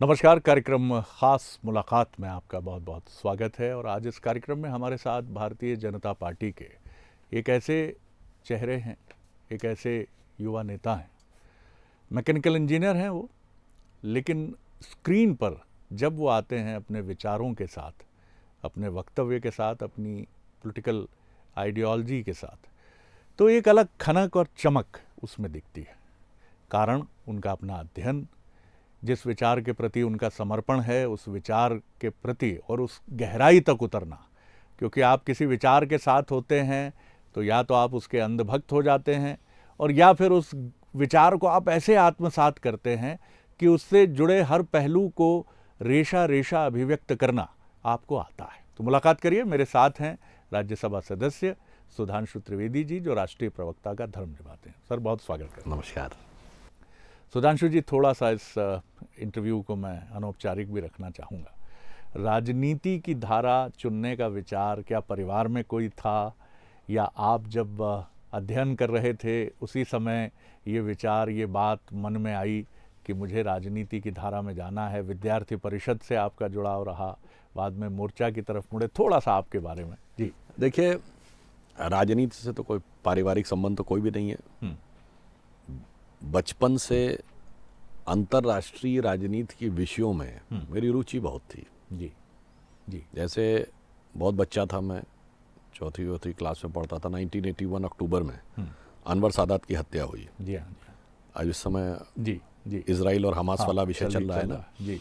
नमस्कार। कार्यक्रम खास मुलाकात में आपका बहुत बहुत स्वागत है। और आज इस कार्यक्रम में हमारे साथ भारतीय जनता पार्टी के एक ऐसे चेहरे हैं, एक ऐसे युवा नेता हैं, मैकेनिकल इंजीनियर हैं वो, लेकिन स्क्रीन पर जब वो आते हैं अपने विचारों के साथ, अपने वक्तव्य के साथ, अपनी पॉलिटिकल आइडियोलॉजी के साथ, तो एक अलग खनक और चमक उसमें दिखती है। कारण उनका अपना अध्ययन, जिस विचार के प्रति उनका समर्पण है, उस विचार के प्रति और उस गहराई तक उतरना। क्योंकि आप किसी विचार के साथ होते हैं तो या तो आप उसके अंधभक्त हो जाते हैं, और या फिर उस विचार को आप ऐसे आत्मसात करते हैं कि उससे जुड़े हर पहलू को रेशा रेशा अभिव्यक्त करना आपको आता है। तो मुलाकात करिए। मेरे साथ हैं राज्यसभा सदस्य सुधांशु त्रिवेदी जी, जो राष्ट्रीय प्रवक्ता का धर्म निभाते हैं। सर, बहुत स्वागत करता हूं। नमस्कार। सुधांशु जी, थोड़ा सा इस इंटरव्यू को मैं अनौपचारिक भी रखना चाहूँगा। राजनीति की धारा चुनने का विचार क्या परिवार में कोई था, या आप जब अध्ययन कर रहे थे उसी समय ये विचार, ये बात मन में आई कि मुझे राजनीति की धारा में जाना है? विद्यार्थी परिषद से आपका जुड़ाव रहा, बाद में मोर्चा की तरफ मुड़े। थोड़ा सा आपके बारे में। जी देखिए, राजनीति से तो कोई पारिवारिक संबंध तो कोई भी नहीं है। बचपन से अंतर्राष्ट्रीय राजनीति के विषयों में मेरी रुचि बहुत थी। जी जी। जैसे बहुत बच्चा था मैं, चौथी क्लास में पढ़ता था। 1981 अक्टूबर में अनवर सादात की हत्या हुई। जी हाँ। आज इस समय जी जी। इजराइल और हमास वाला विषय चल रहा है ना। जी।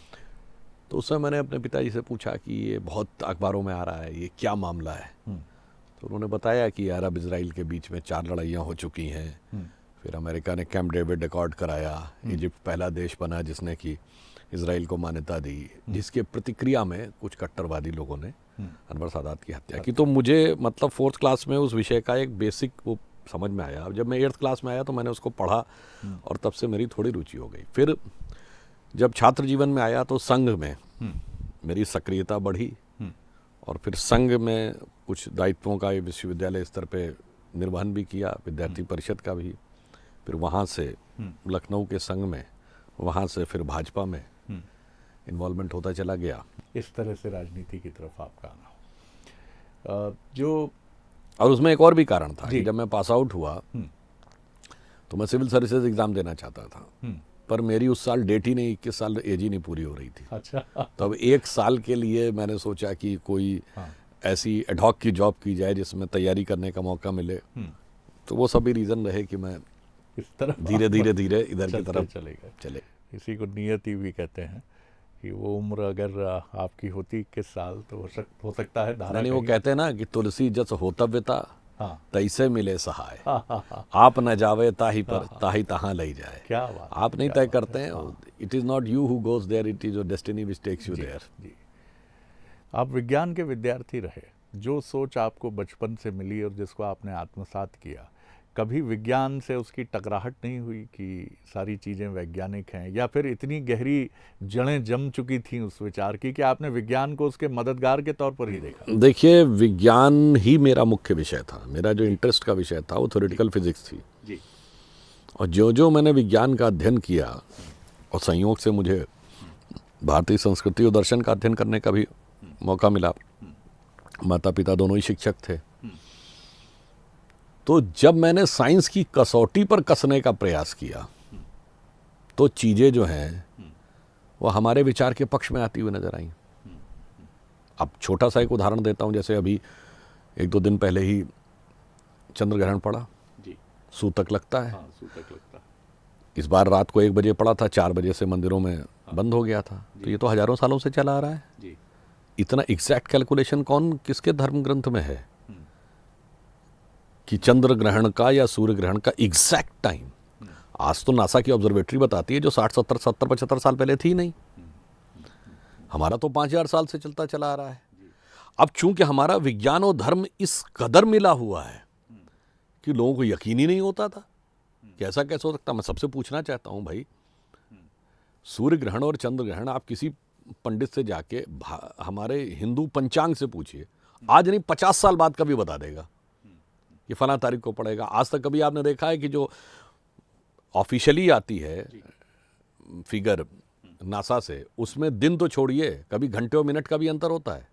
तो उस समय मैंने अपने पिताजी से पूछा कि ये बहुत अखबारों में आ रहा है, ये क्या मामला है? तो उन्होंने बताया कि अरब इजराइल के बीच में 4 लड़ाइयाँ हो चुकी हैं। फिर अमेरिका ने कैंप डेविड अकॉर्ड कराया। इजिप्ट पहला देश बना जिसने कि इजराइल को मान्यता दी, जिसके प्रतिक्रिया में कुछ कट्टरवादी लोगों ने अनवर सादात की हत्या की। तो मुझे मतलब 4th क्लास में उस विषय का एक बेसिक वो समझ में आया। जब मैं 8th क्लास में आया तो मैंने उसको पढ़ा और तब से मेरी थोड़ी रुचि हो गई। फिर जब छात्र जीवन में आया तो संघ में मेरी सक्रियता बढ़ी, और फिर संघ में कुछ दायित्वों का विश्वविद्यालय स्तर पे निर्वहन भी किया, विद्यार्थी परिषद का भी। फिर वहाँ से लखनऊ के संघ में, वहाँ से फिर भाजपा में इन्वॉल्वमेंट होता चला गया। इस तरह से राजनीति की तरफ आपका आना जो, और उसमें एक और भी कारण था कि जब मैं पास आउट हुआ तो मैं सिविल सर्विसेज एग्ज़ाम देना चाहता था, पर मेरी उस साल डेट ही नहीं, 21 साल एज ही नहीं पूरी हो रही थी। अच्छा। तब 1 साल के लिए मैंने सोचा कि कोई ऐसी एडहॉक की जॉब की जाए जिसमें तैयारी करने का मौका मिले। तो वो सभी रीज़न रहे कि मैं इस तरफ धीरे धीरे इधर की तरफ चले। इसी को नियति भी कहते हैं कि वो उम्र अगर आपकी होती 21 साल तो हो सकता है धारा। नहीं, वो कहते हैं ना कि तुलसी जस होतव्यता तैसे मिले सहाय। आप न जावे ताही पर ताही तहाँ ले जाए। क्या बात। आप नहीं तय करते हैं। It is not you who goes there, it is your destiny which takes you there. जी। आप विज्ञान के विद्यार्थी रहे, जो सोच आपको बचपन से मिली और जिसको आपने आत्मसात किया, कभी विज्ञान से उसकी टकराहट नहीं हुई कि सारी चीज़ें वैज्ञानिक हैं, या फिर इतनी गहरी जड़ें जम चुकी थीं उस विचार की कि आपने विज्ञान को उसके मददगार के तौर पर ही देखा? देखिए, विज्ञान ही मेरा मुख्य विषय था। मेरा जो इंटरेस्ट का विषय था वो थ्योरेटिकल फिजिक्स थी। जी। और जो मैंने विज्ञान का अध्ययन किया, और संयोग से मुझे भारतीय संस्कृति और दर्शन का अध्ययन करने का भी मौका मिला। माता पिता दोनों ही शिक्षक थे। तो जब मैंने साइंस की कसौटी पर कसने का प्रयास किया तो चीज़ें जो हैं वो हमारे विचार के पक्ष में आती हुई नजर आई। अब छोटा सा एक उदाहरण देता हूँ। जैसे अभी 1-2 दिन पहले ही चंद्र ग्रहण पड़ा। जी। सूतक लगता है। सूतक लगता है। इस बार रात को 1 बजे पड़ा था, 4 बजे से मंदिरों में बंद हो गया था। तो ये तो हजारों सालों से चला आ रहा है। जी। इतना एग्जैक्ट कैलकुलेशन कौन किसके धर्म ग्रंथ में है कि चंद्र ग्रहण का या सूर्य ग्रहण का एग्जैक्ट टाइम? आज तो नासा की ऑब्जर्वेटरी बताती है, जो 60-70-75 साल पहले थी नहीं। हमारा तो 5000 साल से चलता चला आ रहा है। अब चूंकि हमारा विज्ञान और धर्म इस कदर मिला हुआ है कि लोगों को यकीन ही नहीं होता था कि ऐसा कैसे हो सकता। मैं सबसे पूछना चाहता हूं भाई, सूर्य ग्रहण और चंद्र ग्रहण आप किसी पंडित से जाके हमारे हिंदू पंचांग से पूछिए, आज नहीं 50 साल बाद कभी बता देगा कि फला तारीख को पड़ेगा। आज तक कभी आपने देखा है कि जो ऑफिशियली आती है फिगर नासा से, उसमें दिन तो छोड़िए, कभी घंटे और मिनट का भी अंतर होता है।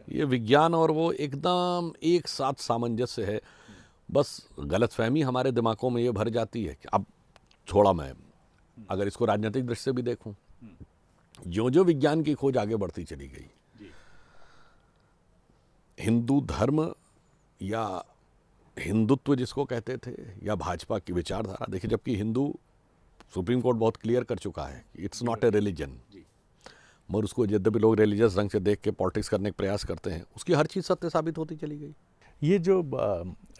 ये विज्ञान और वो एकदम एक साथ सामंजस्य है। बस गलतफहमी हमारे दिमागों में ये भर जाती है कि अब छोड़ा, मैं अगर इसको राजनीतिक दृष्टि से भी देखूं, जो जो विज्ञान की खोज आगे बढ़ती चली गई, हिंदू धर्म या हिंदुत्व जिसको कहते थे, या भाजपा की विचारधारा, देखिए, जबकि हिंदू सुप्रीम कोर्ट बहुत क्लियर कर चुका है कि इट्स नॉट ए रिलीजन, मगर उसको यद्यपि लोग रिलीजियस रंग से देख के पॉलिटिक्स करने का प्रयास करते हैं, उसकी हर चीज़ सत्य साबित होती चली गई। ये जो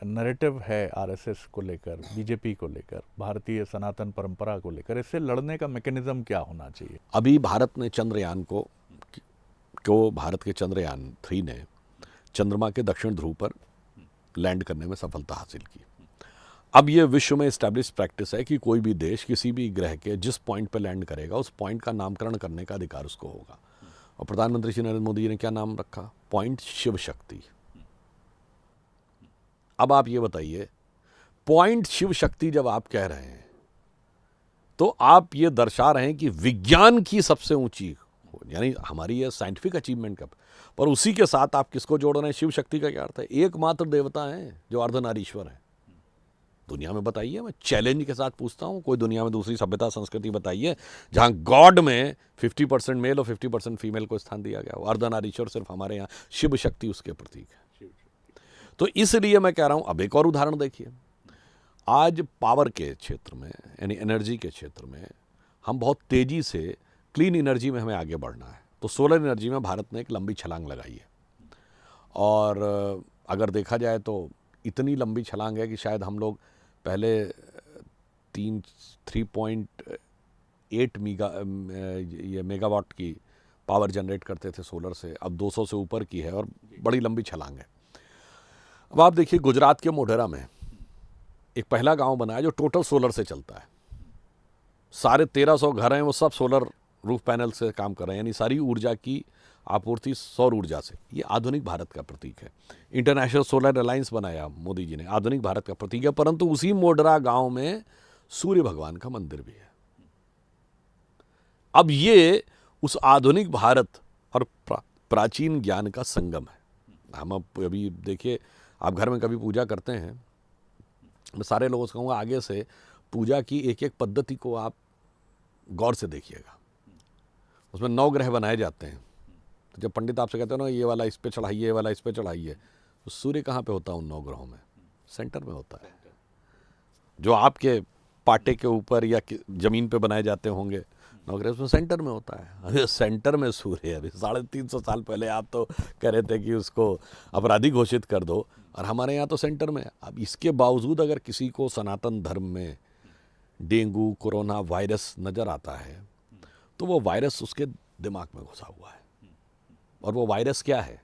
नैरेटिव है आरएसएस को लेकर, बीजेपी को लेकर, भारतीय सनातन परंपरा को लेकर, इससे लड़ने का मैकेनिज्म क्या होना चाहिए? अभी भारत ने चंद्रयान को भारत के चंद्रयान 3 ने चंद्रमा के दक्षिण ध्रुव पर लैंड करने में सफलता हासिल की। अब ये विश्व में इस्टेब्लिश प्रैक्टिस है कि कोई भी देश किसी भी ग्रह के जिस पॉइंट पर लैंड करेगा, उस पॉइंट का नामकरण करने का अधिकार उसको होगा। और प्रधानमंत्री श्री नरेंद्र मोदी जी ने क्या नाम रखा? पॉइंट शिव शक्ति। अब आप ये बताइए, पॉइंट शिव शक्ति जब आप कह रहे हैं, तो आप ये दर्शा रहे हैं कि विज्ञान की सबसे ऊंची, यानी हमारी ये साइंटिफिक अचीवमेंट का, पर उसी के साथ आप किसको जोड़ रहे हैं? शिव शक्ति का क्या अर्थ है? एकमात्र देवता हैं जो अर्धनारीश्वर हैं दुनिया में। बताइए, मैं चैलेंज के साथ पूछता हूं, कोई दुनिया में दूसरी सभ्यता संस्कृति बताइए जहां गॉड में 50% मेल और 50% फीमेल को स्थान दिया गया हो। अर्धनारीश्वर सिर्फ हमारे यहाँ शिव शक्ति उसके प्रतीक है। तो इसलिए मैं कह रहा हूं, अब एक और उदाहरण देखिए, आज पावर के क्षेत्र में, यानी एनर्जी के क्षेत्र में, हम बहुत तेजी से क्लीन एनर्जी में हमें आगे बढ़ना है। तो सोलर एनर्जी में भारत ने एक लंबी छलांग लगाई है, और अगर देखा जाए तो इतनी लंबी छलांग है कि शायद हम लोग पहले 3.8 मेगावाट की पावर जनरेट करते थे सोलर से, अब 200 से ऊपर की है, और बड़ी लंबी छलांग है। अब आप देखिए, गुजरात के मोढेरा में एक पहला गांव बना है जो टोटल सोलर से चलता है। सारे 1300 घर हैं, वो सब सोलर रूफ पैनल से काम कर रहे हैं, यानी सारी ऊर्जा की आपूर्ति सौर ऊर्जा से। ये आधुनिक भारत का प्रतीक है। इंटरनेशनल सोलर अलायंस बनाया मोदी जी ने, आधुनिक भारत का प्रतीक है। परंतु उसी मोढेरा गांव में सूर्य भगवान का मंदिर भी है। अब ये उस आधुनिक भारत और प्राचीन ज्ञान का संगम है। हम अब अभी देखिए, आप घर में कभी पूजा करते हैं, मैं सारे लोगों से कहूँगा, आगे से पूजा की एक एक पद्धति को आप गौर से देखिएगा। उसमें 9 ग्रह बनाए जाते हैं। तो जब पंडित आपसे कहते हैं ना, ये वाला इस पे चढ़ाइए, ये वाला इस पे चढ़ाइए, तो सूर्य कहाँ पे होता है उन 9 ग्रहों में? सेंटर में होता है। जो आपके पाटे के ऊपर या जमीन पे बनाए जाते होंगे 9 ग्रह, उसमें सेंटर में होता है। अभी सेंटर में सूर्य है। अभी 350 साल पहले आप तो कह रहे थे कि उसको अपराधी घोषित कर दो, और हमारे यहाँ तो सेंटर में। अब इसके बावजूद अगर किसी को सनातन धर्म में डेंगू, कोरोना वायरस नज़र आता है, तो वो वायरस उसके दिमाग में घुसा हुआ है। और वो वायरस क्या है?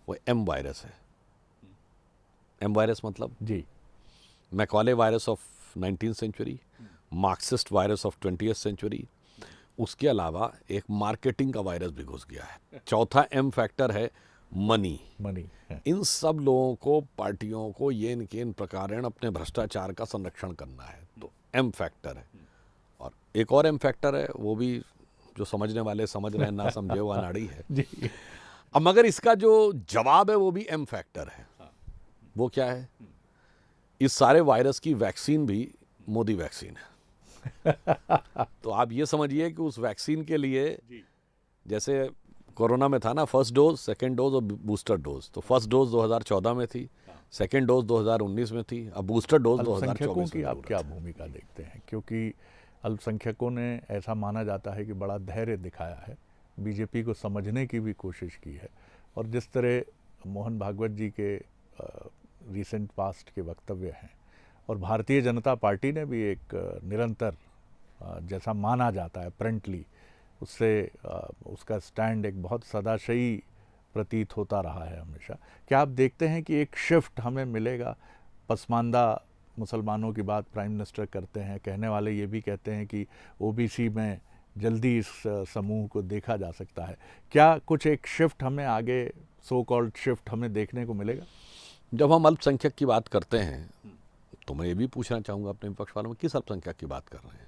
वो एम वायरस है। एम वायरस मतलब जी, Macaulay virus of 19th century, Marxist virus of 20th century. उसके अलावा एक मार्केटिंग का वायरस भी घुस गया है। चौथा एम फैक्टर है मनी। इन सब लोगों को, पार्टियों को ये इनके इन प्रकार अपने भ्रष्टाचार का संरक्षण करना है, तो एम फैक्टर है। और एक और एम फैक्टर है, वो भी जो समझने वाले समझ रहे हैं, ना समझे वो अनाड़ी है जी। अब मगर इसका जो जवाब है वो भी एम फैक्टर है। वो क्या है? इस सारे वायरस की वैक्सीन भी मोदी वैक्सीन है। तो आप ये समझिए कि उस वैक्सीन के लिए, जैसे कोरोना में था ना, फर्स्ट डोज, सेकेंड डोज और बूस्टर डोज। तो फर्स्ट डोज 2014 में थी, सेकेंड डोज 2019 में थी, अब बूस्टर डोज 2024 की आप क्या भूमिका देखते हैं? क्योंकि अल्पसंख्यकों ने, ऐसा माना जाता है कि बड़ा धैर्य दिखाया है, बीजेपी को समझने की भी कोशिश की है, और जिस तरह मोहन भागवत जी के रिसेंट पास्ट के वक्तव्य हैं, और भारतीय जनता पार्टी ने भी एक निरंतर, जैसा माना जाता है फ्रंटली, उससे उसका स्टैंड एक बहुत सदाशयी प्रतीत होता रहा है हमेशा। क्या आप देखते हैं कि एक शिफ्ट हमें मिलेगा? पसमानदा मुसलमानों की बात प्राइम मिनिस्टर करते हैं, कहने वाले ये भी कहते हैं कि ओबीसी में जल्दी इस समूह को देखा जा सकता है। क्या कुछ एक शिफ्ट हमें आगे, सो कॉल्ड शिफ्ट, हमें देखने को मिलेगा? जब हम अल्पसंख्यक की बात करते हैं, तो मैं ये भी पूछना चाहूँगा अपने विपक्ष वालों में, किस अल्पसंख्यक की बात कर रहे हैं?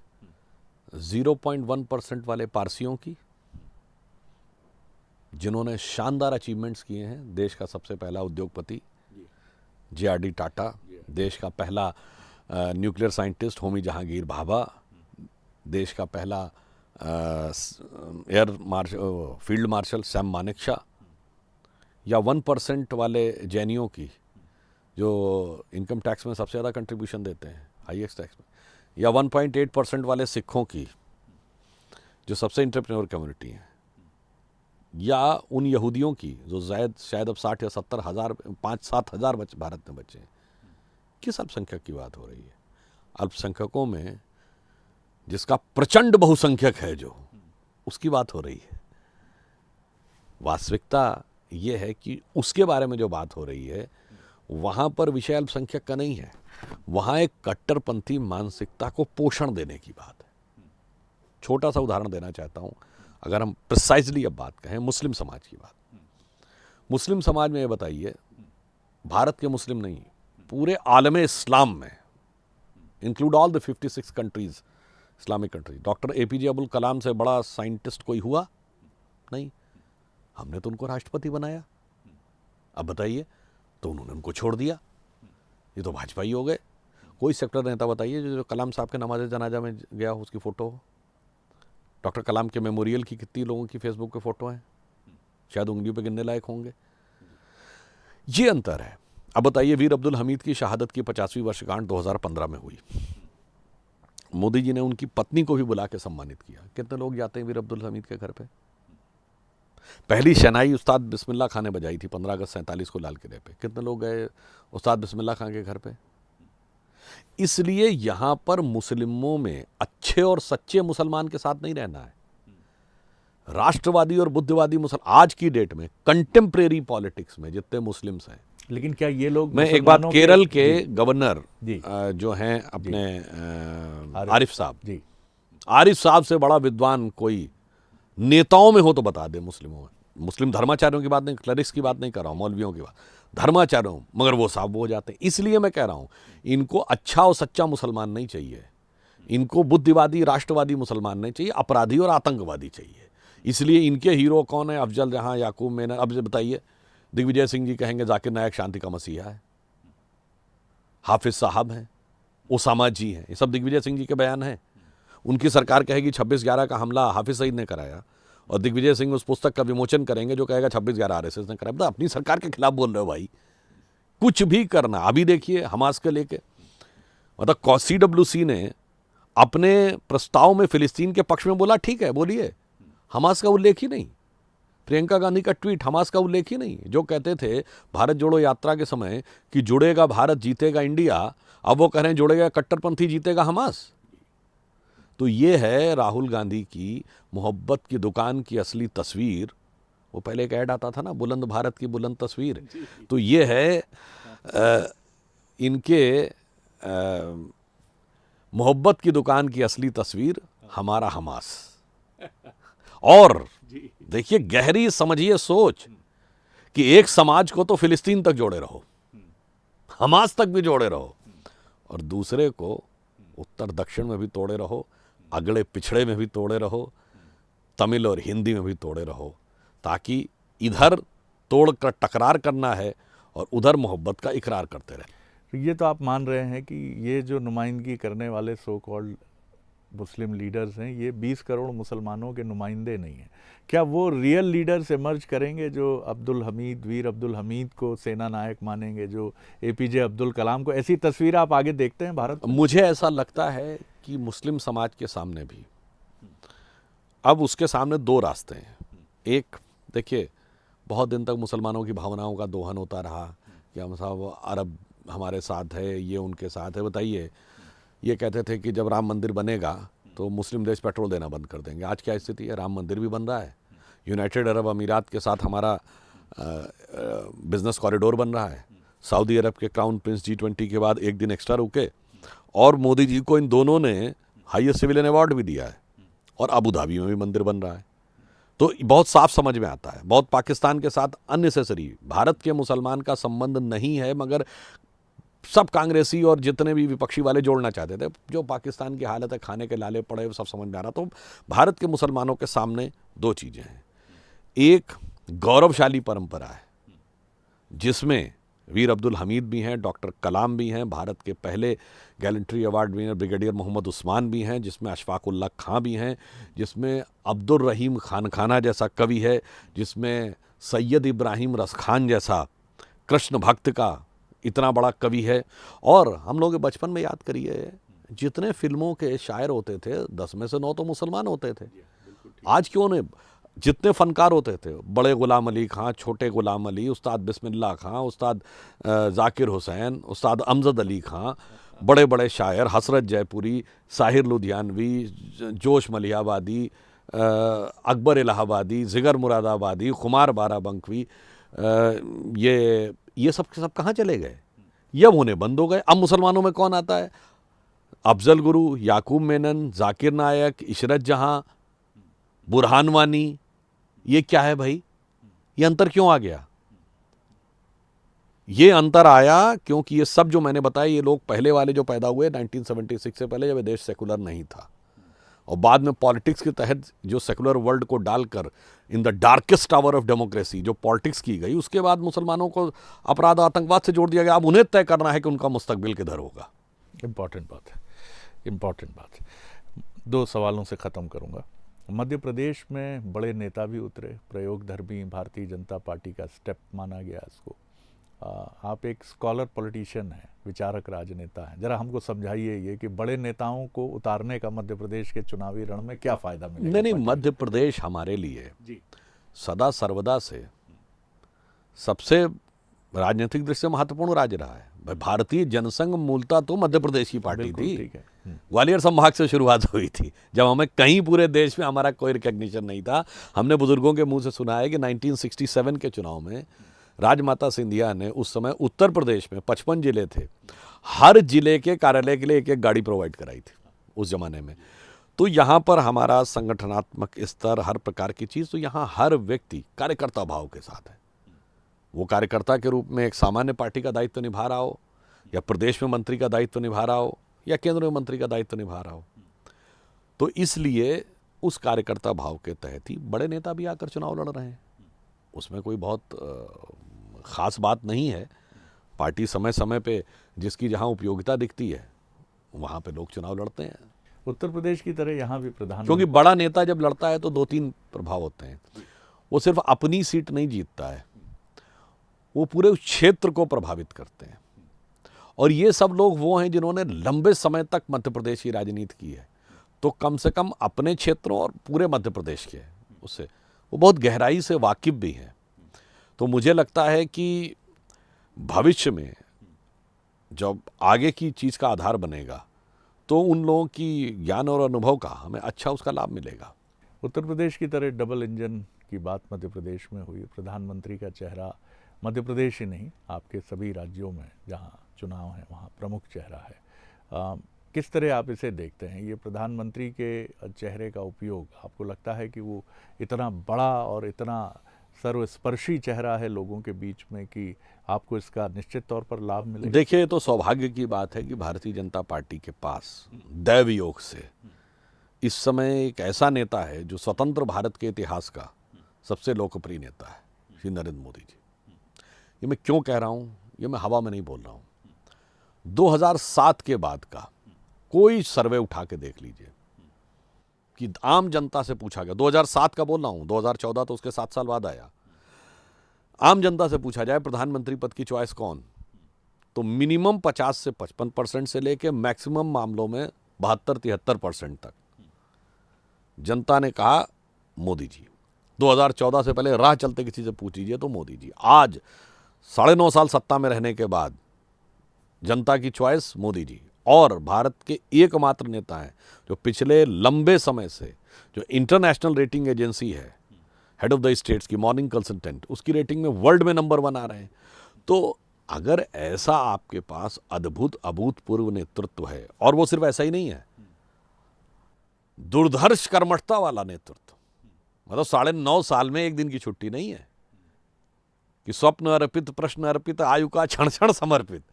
0.1% वाले पारसियों की, जिन्होंने शानदार अचीवमेंट्स किए हैं। देश का सबसे पहला उद्योगपति JRD टाटा, देश का पहला न्यूक्लियर साइंटिस्ट होमी जहांगीर भाभा, देश का पहला फील्ड मार्शल सैम मानेकशॉ, या 1% वाले जैनियों की जो इनकम टैक्स में सबसे ज़्यादा कंट्रीब्यूशन देते हैं, हाईएस्ट टैक्स में, या 1.8% वाले सिखों की जो सबसे इंटरप्रेन्योर कम्युनिटी है, या उन यहूदियों की जो शायद अब 60 या 70 हज़ार 5-7 हज़ार भारत में बचे हैं। किस अल्पसंख्यक की बात हो रही है? अल्पसंख्यकों में जिसका प्रचंड बहुसंख्यक है जो, उसकी बात हो रही है। वास्तविकता ये है कि उसके बारे में जो बात हो रही है वहाँ पर विषय अल्पसंख्यक का नहीं है, वहाँ एक कट्टरपंथी मानसिकता को पोषण देने की बात है। छोटा सा उदाहरण देना चाहता हूँ, अगर हम प्रिसाइजली अब बात कहें मुस्लिम समाज की बात। मुस्लिम समाज में ये बताइए, भारत के मुस्लिम नहीं, पूरे आलम इस्लाम में, include all the 56 countries, Islamic country, doctor APJ Abdul Kalam से बड़ा साइंटिस्ट कोई हुआ नहीं। हमने तो उनको राष्ट्रपति बनाया। अब बताइए, तो उन्होंने उनको छोड़ दिया, ये तो भाजपा ही हो गए। कोई सेक्टर नेता बताइए जो कलाम साहब के नमाज जनाजा में गया हो, उसकी फ़ोटो हो। डॉक्टर कलाम के मेमोरियल की कितनी लोगों की फेसबुक पे फ़ोटो हैं? शायद उंगलियों पे गिनने लायक होंगे। ये अंतर है। अब बताइए, वीर अब्दुल हमीद की शहादत की 50वीं वर्षगांठ 2015 में हुई। मोदी जी ने उनकी पत्नी को भी बुला के सम्मानित किया। कितने लोग जाते हैं वीर अब्दुल हमीद के घर पे? पहली शहनाई उस्ताद बिस्मिल्लाह खां ने बजाई थी 15 अगस्त 47 को लाल किले पे। कितने लोग गए उस्ताद बिस्मिल्लाह खां के घर पे? इसलिए यहां पर मुस्लिमों में अच्छे और सच्चे मुसलमान के साथ नहीं रहना है। राष्ट्रवादी और बुद्धिवादी मुसलमान आज की डेट में कंटेम्प्रेरी पॉलिटिक्स में जितने मुस्लिम्स हैं, लेकिन क्या ये लोग, मैं एक बात, केरल के गवर्नर जी, जो हैं अपने आरिफ साहब, जी, आरिफ साहब से बड़ा विद्वान कोई नेताओं में हो तो बता दे मुस्लिमों में। मुस्लिम धर्माचार्यों की बात नहीं, क्लरिक्स की बात नहीं कर रहा हूँ, मौलवियों की बात, धर्माचार्यों, मगर वो साहब वो हो जाते हैं। इसलिए मैं कह रहा हूँ, इनको अच्छा और सच्चा मुसलमान नहीं चाहिए, इनको बुद्धिवादी राष्ट्रवादी मुसलमान नहीं चाहिए, अपराधी और आतंकवादी चाहिए। इसलिए इनके हीरो कौन है? अफजल जहां, याकूब मेनन। अब बताइए, दिग्विजय सिंह जी कहेंगे जाकिर नायक शांति का मसीहा है, हाफिज साहब हैं, ओसामा जी हैं, ये सब दिग्विजय सिंह जी के बयान हैं। उनकी सरकार कहेगी 26/11 का हमला हाफिज सईद ने कराया, और दिग्विजय सिंह उस पुस्तक का विमोचन करेंगे जो कहेगा 26/11 RSS ने कराया। अपनी सरकार के खिलाफ बोल रहे हो भाई, कुछ भी करना। अभी देखिए हमास के लेके, मतलब CWC ने अपने प्रस्ताव में फिलिस्तीन के पक्ष में बोला, ठीक है बोलिए, हमास का उल्लेख ही नहीं। प्रियंका गांधी का ट्वीट हमास का उल्लेख ही नहीं। जो कहते थे भारत जोड़ो यात्रा के समय कि जुड़ेगा भारत जीतेगा इंडिया, अब वो कह रहे हैं जुड़ेगा कट्टरपंथी जीतेगा हमास। तो ये है राहुल गांधी की मोहब्बत की दुकान की असली तस्वीर। वो पहले एक ऐड आता था ना, बुलंद भारत की बुलंद तस्वीर। तो ये है इनके मोहब्बत की दुकान की असली तस्वीर, हमारा हमास। और देखिए, गहरी समझिए सोच कि एक समाज को तो फिलिस्तीन तक जोड़े रहो, हमास तक भी जोड़े रहो, और दूसरे को उत्तर दक्षिण में भी तोड़े रहो, अगले पिछड़े में भी तोड़े रहो, तमिल और हिंदी में भी तोड़े रहो, ताकि इधर तोड़ कर टकरार करना है और उधर मोहब्बत का इकरार करते रहे। ये तो आप मान रहे हैं कि ये जो नुमाइंदगी करने वाले सो कॉल्ड मुस्लिम लीडर्स हैं, ये 20 करोड़ मुसलमानों के नुमाइंदे नहीं हैं। क्या वो रियल लीडर्स इमर्ज करेंगे जो अब्दुल हमीद, वीर अब्दुल हमीद को सेना नायक मानेंगे, जो APJ अब्दुल कलाम को? ऐसी तस्वीर आप आगे देखते हैं भारत में? मुझे ऐसा लगता है कि मुस्लिम समाज के सामने भी अब उसके सामने दो रास्ते हैं। एक, देखिए, बहुत दिन तक मुसलमानों की भावनाओं का दोहन होता रहा कि हम साहब अरब हमारे साथ है, ये उनके साथ है। बताइए, ये कहते थे कि जब राम मंदिर बनेगा तो मुस्लिम देश पेट्रोल देना बंद कर देंगे। आज क्या स्थिति है? राम मंदिर भी बन रहा है, यूनाइटेड अरब अमीरात के साथ हमारा बिजनेस कॉरिडोर बन रहा है, सऊदी अरब के क्राउन प्रिंस G20 के बाद एक दिन एक्स्ट्रा रुके, और मोदी जी को इन दोनों ने हाईएस्ट सिविलियन अवार्ड भी दिया है, और अबू धाबी में भी मंदिर बन रहा है। तो बहुत साफ समझ में आता है। बहुत पाकिस्तान के साथ अननेसेसरी, भारत के मुसलमान का संबंध नहीं है, मगर सब कांग्रेसी और जितने भी विपक्षी वाले जोड़ना चाहते थे। जो पाकिस्तान की हालत है, खाने के लाले पड़े, वो सब समझ में आ रहा। तो भारत के मुसलमानों के सामने दो चीज़ें हैं। एक गौरवशाली परंपरा है जिसमें वीर अब्दुल हमीद भी हैं, डॉक्टर कलाम भी हैं, भारत के पहले gallantry award winner brigadier Mohammad Usman भी हैं, जिसमें अशफाकुल्लाह खां भी हैं, जिसमें अब्दुल रहीम खाना जैसा कवि है, जिसमें सैयद इब्राहिम रसखान जैसा कृष्ण भक्त का इतना बड़ा कवि है। और हम लोग बचपन में याद करिए, जितने फिल्मों के शायर होते थे 10 में से 9 तो मुसलमान होते थे। आज क्यों नहीं? जितने फनकार होते थे, बड़े गुलाम अली खां, छोटे गुलाम अली, उस्ताद बिस्मिल्लाह खां, उस्ताद जाकिर हुसैन, उस्ताद अमजद अली खां, बड़े बड़े शायर हसरत जयपुरी, साहिर लुधियानवी, जोश मलिहाबादी, अकबर इलाहाबादी, जिगर मुरादाबादी, खुमार बाराबंकवी, ये सब के सब कहाँ चले गए? ये अब होने बंद हो गए। अब मुसलमानों में कौन आता है? अफजल गुरु, याकूब मेनन, जाकिर नायक, इशरत जहां, बुरहान वानी। ये क्या है भाई? ये अंतर क्यों आ गया? ये अंतर आया क्योंकि ये सब जो मैंने बताया, ये लोग पहले वाले जो पैदा हुए 1976 से पहले, जब ये देश सेकुलर नहीं था, और बाद में पॉलिटिक्स के तहत जो सेकुलर वर्ल्ड को डालकर in the darkest hour of democracy जो पॉलिटिक्स की गई, उसके बाद मुसलमानों को अपराध आतंकवाद से जोड़ दिया गया। अब उन्हें तय करना है कि उनका मुस्तकबिल किधर होगा। इम्पॉर्टेंट बात है, इम्पॉर्टेंट बात है। 2 सवालों से ख़त्म करूंगा। मध्य प्रदेश में बड़े नेता भी उतरे, प्रयोगधर्मी भारतीय जनता पार्टी का स्टेप माना गया इसको। आप एक स्कॉलर पॉलिटिशियन हैं, विचारक राजनेता हैं, जरा हमको समझाइए ये कि बड़े नेताओं को उतारने का मध्य प्रदेश के चुनावी रण में क्या फायदा मिलेगा? नहीं, मध्य प्रदेश हमारे लिए जी सदा सर्वदा से सबसे राजनीतिक दृष्टि से महत्वपूर्ण राज्य रहा है। भाई, भारतीय जनसंघ मूलतः तो मध्य प्रदेश की पार्टी थी। ठीक है। ग्वालियर संभाग से शुरुआत हुई थी, जब हमें कहीं पूरे देश में हमारा कोई रिकग्निशन नहीं था। हमने बुजुर्गों के मुंह से सुना है कि 1967 के चुनाव में राजमाता सिंधिया ने, उस समय उत्तर प्रदेश में 55 जिले थे, हर जिले के कार्यालय के लिए एक गाड़ी प्रोवाइड कराई थी उस जमाने में। तो यहाँ पर हमारा संगठनात्मक स्तर, हर प्रकार की चीज़, तो यहाँ हर व्यक्ति कार्यकर्ता भाव के साथ है। वो कार्यकर्ता के रूप में एक सामान्य पार्टी का दायित्व निभा रहा हो, या प्रदेश में मंत्री का दायित्व निभा रहा हो, या केंद्र में मंत्री का दायित्व निभा रहा हो। तो इसलिए उस कार्यकर्ता भाव के तहत ही बड़े नेता भी आकर चुनाव लड़ रहे हैं। उसमें कोई बहुत ख़ास बात नहीं है। पार्टी समय समय पे जिसकी जहाँ उपयोगिता दिखती है वहाँ पे लोग चुनाव लड़ते हैं। उत्तर प्रदेश की तरह यहाँ भी प्रधान, क्योंकि बड़ा नेता जब लड़ता है तो 2-3 प्रभाव होते हैं। वो सिर्फ अपनी सीट नहीं जीतता है, वो पूरे क्षेत्र को प्रभावित करते हैं। और ये सब लोग वो हैं जिन्होंने लंबे समय तक मध्य प्रदेश की राजनीति की है, तो कम से कम अपने क्षेत्रों और पूरे मध्य प्रदेश के उससे वो बहुत गहराई से वाकिफ भी हैं। तो मुझे लगता है कि भविष्य में जब आगे की चीज़ का आधार बनेगा तो उन लोगों की ज्ञान और अनुभव का हमें अच्छा उसका लाभ मिलेगा। उत्तर प्रदेश की तरह डबल इंजन की बात मध्य प्रदेश में हुई। प्रधानमंत्री का चेहरा मध्य प्रदेश ही नहीं, आपके सभी राज्यों में जहाँ चुनाव है वहाँ प्रमुख चेहरा है। किस तरह आप इसे देखते हैं? ये प्रधानमंत्री के चेहरे का उपयोग, आपको लगता है कि वो इतना बड़ा और इतना सर्वस्पर्शी चेहरा है लोगों के बीच में कि आपको इसका निश्चित तौर पर लाभ मिलेगा? देखिए, ये तो सौभाग्य की बात है कि भारतीय जनता पार्टी के पास दैव योग से इस समय एक ऐसा नेता है जो स्वतंत्र भारत के इतिहास का सबसे लोकप्रिय नेता है, श्री नरेंद्र मोदी जी। ये मैं क्यों कह रहा हूँ? ये मैं हवा में नहीं बोल रहा हूँ। 2007 के बाद का कोई सर्वे उठा के देख लीजिए कि आम जनता से पूछा गया, 2007 का बोल रहा हूँ, 2014 तो उसके 7 साल बाद आया। आम जनता से पूछा जाए प्रधानमंत्री पद की चॉइस कौन, तो मिनिमम 50 से 55% से लेके मैक्सिमम मामलों में 72-73% तक जनता ने कहा मोदी जी। 2014 से पहले राह चलते किसी से पूछ लीजिए तो मोदी जी। आज 9.5 साल सत्ता में रहने के बाद जनता की चॉइस मोदी जी। और भारत के एकमात्र नेता हैं जो पिछले लंबे समय से, जो इंटरनेशनल रेटिंग एजेंसी है हेड ऑफ द स्टेट्स की, मॉर्निंग कंसल्टेंट, उसकी रेटिंग में वर्ल्ड में नंबर 1 आ रहे हैं। तो अगर ऐसा आपके पास अद्भुत अभूतपूर्व नेतृत्व है, और वो सिर्फ ऐसा ही नहीं है, दुर्धर्ष कर्मठता वाला नेतृत्व, मतलब 9.5 साल में एक दिन की छुट्टी नहीं है कि स्वप्न अर्पित प्रश्न अर्पित आयु का क्षण क्षण समर्पित,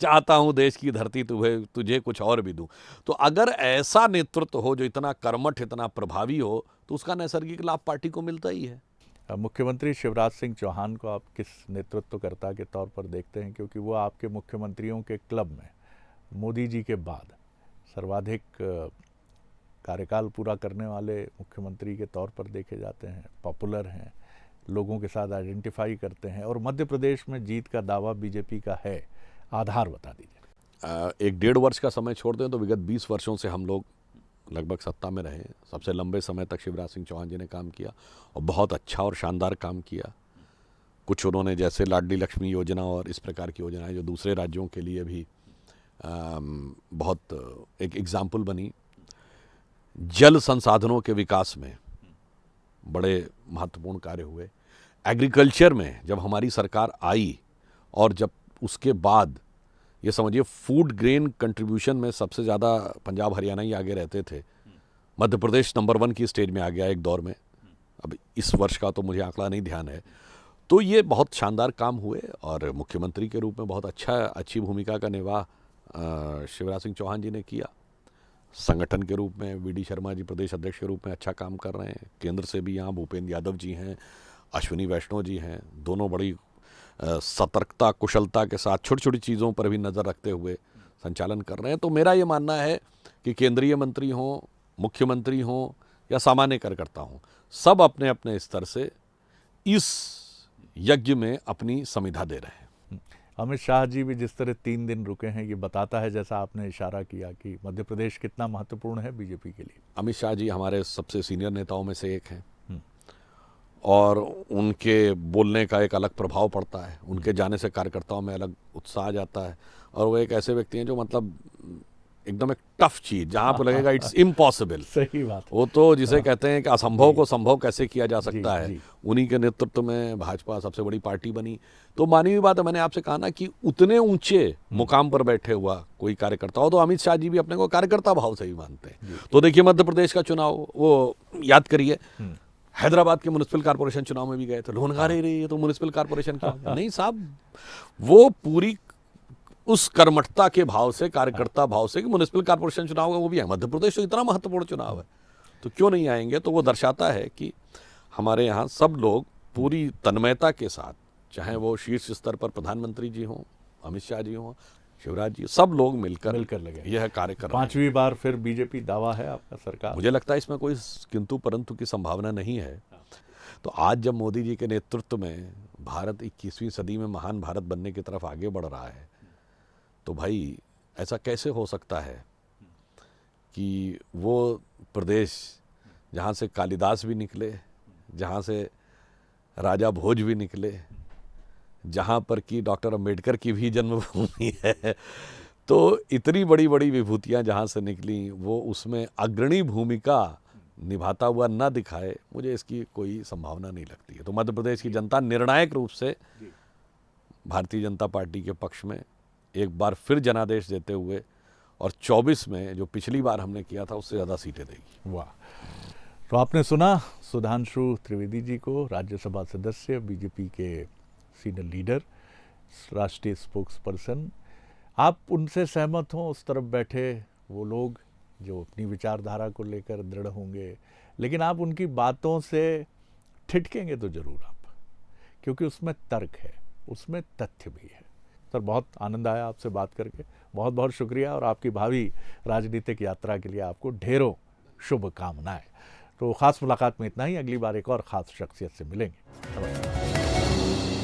चाहता हूं देश की धरती तुझे कुछ और भी दूं। तो अगर ऐसा नेतृत्व हो जो इतना कर्मठ, इतना प्रभावी हो, तो उसका नैसर्गिक लाभ पार्टी को मिलता ही है। मुख्यमंत्री शिवराज सिंह चौहान को आप किस नेतृत्वकर्ता के तौर पर देखते हैं, क्योंकि वो आपके मुख्यमंत्रियों के क्लब में मोदी जी के बाद सर्वाधिक कार्यकाल पूरा करने वाले मुख्यमंत्री के तौर पर देखे जाते हैं, पॉपुलर हैं, लोगों के साथ आइडेंटिफाई करते हैं, और मध्य प्रदेश में जीत का दावा बीजेपी का है। आधार बता दीजिए। 1.5 वर्ष का समय छोड़ दें तो विगत 20 वर्षों से हम लोग लगभग सत्ता में रहे। सबसे लंबे समय तक शिवराज सिंह चौहान जी ने काम किया और बहुत अच्छा और शानदार काम किया। कुछ उन्होंने जैसे लाडली लक्ष्मी योजना और इस प्रकार की योजनाएं जो दूसरे राज्यों के लिए भी बहुत एक एग्जाम्पल बनी। जल संसाधनों के विकास में बड़े महत्वपूर्ण कार्य हुए। एग्रीकल्चर में जब हमारी सरकार आई और जब उसके बाद ये समझिए फूड ग्रेन कंट्रीब्यूशन में सबसे ज़्यादा पंजाब हरियाणा ही आगे रहते थे, मध्य प्रदेश नंबर 1 की स्टेज में आ गया एक दौर में। अब इस वर्ष का तो मुझे आंकड़ा नहीं ध्यान है। तो ये बहुत शानदार काम हुए और मुख्यमंत्री के रूप में बहुत अच्छी भूमिका का निर्वाह शिवराज सिंह चौहान जी ने किया। संगठन के रूप में वी डी शर्मा जी प्रदेश अध्यक्ष के रूप में अच्छा काम कर रहे हैं। केंद्र से भी यहाँ भूपेंद्र यादव जी हैं, अश्विनी वैष्णव जी हैं, दोनों बड़ी सतर्कता कुशलता के साथ छोटी छोटी चीज़ों पर भी नज़र रखते हुए संचालन कर रहे हैं। तो मेरा ये मानना है कि केंद्रीय मंत्री हों, मुख्यमंत्री हों या सामान्य कार्यकर्ता हों, सब अपने अपने स्तर से इस यज्ञ में अपनी समिधा दे रहे हैं। अमित शाह जी भी जिस तरह 3 दिन रुके हैं, ये बताता है, जैसा आपने इशारा किया, कि मध्य प्रदेश कितना महत्वपूर्ण है बीजेपी के लिए। अमित शाह जी हमारे सबसे सीनियर नेताओं में से एक हैं और उनके बोलने का एक अलग प्रभाव पड़ता है। उनके जाने से कार्यकर्ताओं में अलग उत्साह आ जाता है और वो एक ऐसे व्यक्ति हैं जो मतलब एकदम एक टफ चीज जहाँ पर लगेगा इट्स इम्पॉसिबल। सही बात। वो तो जिसे कहते हैं कि असंभव को संभव कैसे किया जा सकता है, जी। उन्हीं के नेतृत्व में भाजपा सबसे बड़ी पार्टी बनी। तो मानी हुई बात है, मैंने आपसे कहा ना कि उतने ऊंचे मुकाम पर बैठे हुआ कोई कार्यकर्ता हो तो अमित शाह जी भी अपने को कार्यकर्ता भाव से ही मानते हैं। तो देखिए मध्य प्रदेश का चुनाव वो याद करिए, हैदराबाद के म्युनिसिपल कारपोरेशन चुनाव में भी गए थे, लोग नकार रही है तो म्युनिसिपल कारपोरेशन क्या। नहीं साहब, वो पूरी उस कर्मठता के भाव से, कार्यकर्ता भाव से कि म्युनिसिपल कारपोरेशन चुनाव का वो भी है। मध्य प्रदेश तो इतना महत्वपूर्ण चुनाव है तो क्यों नहीं आएंगे। तो वो दर्शाता है कि हमारे यहाँ सब लोग पूरी तन्मयता के साथ, चाहे वो शीर्ष स्तर पर प्रधानमंत्री जी हों, अमित शाह जी हों, शिवराज जी, सब लोग मिलकर लगे यह कार्य कर रहे हैं। 5वीं बार फिर बीजेपी दावा है आपका सरकार। मुझे लगता है इसमें कोई किंतु परंतु की संभावना नहीं है। तो आज जब मोदी जी के नेतृत्व में भारत 21वीं सदी में महान भारत बनने की तरफ आगे बढ़ रहा है, तो भाई ऐसा कैसे हो सकता है कि वो प्रदेश जहाँ से कालिदास भी निकले, जहाँ से राजा भोज भी निकले, जहाँ पर कि डॉक्टर अंबेडकर की भी जन्मभूमि है, तो इतनी बड़ी बड़ी विभूतियाँ जहाँ से निकली, वो उसमें अग्रणी भूमिका निभाता हुआ ना दिखाए, मुझे इसकी कोई संभावना नहीं लगती है। तो मध्य प्रदेश की जनता निर्णायक रूप से भारतीय जनता पार्टी के पक्ष में एक बार फिर जनादेश देते हुए और 24 में जो पिछली बार हमने किया था उससे ज़्यादा सीटें देगी। वाह। तो आपने सुना सुधांशु त्रिवेदी जी को, राज्यसभा सदस्य, बीजेपी के सीनियर लीडर, राष्ट्रीय स्पोक्स पर्सन। आप उनसे सहमत हों, उस तरफ बैठे वो लोग जो अपनी विचारधारा को लेकर दृढ़ होंगे, लेकिन आप उनकी बातों से ठिठकेंगे तो जरूर आप, क्योंकि उसमें तर्क है, उसमें तथ्य भी है। सर, बहुत आनंद आया आपसे बात करके, बहुत बहुत शुक्रिया, और आपकी भावी राजनीतिक यात्रा के लिए आपको ढेरों शुभकामनाएं। तो खास मुलाकात में इतना ही, अगली बार एक और ख़ास शख्सियत से मिलेंगे। नमस्कार।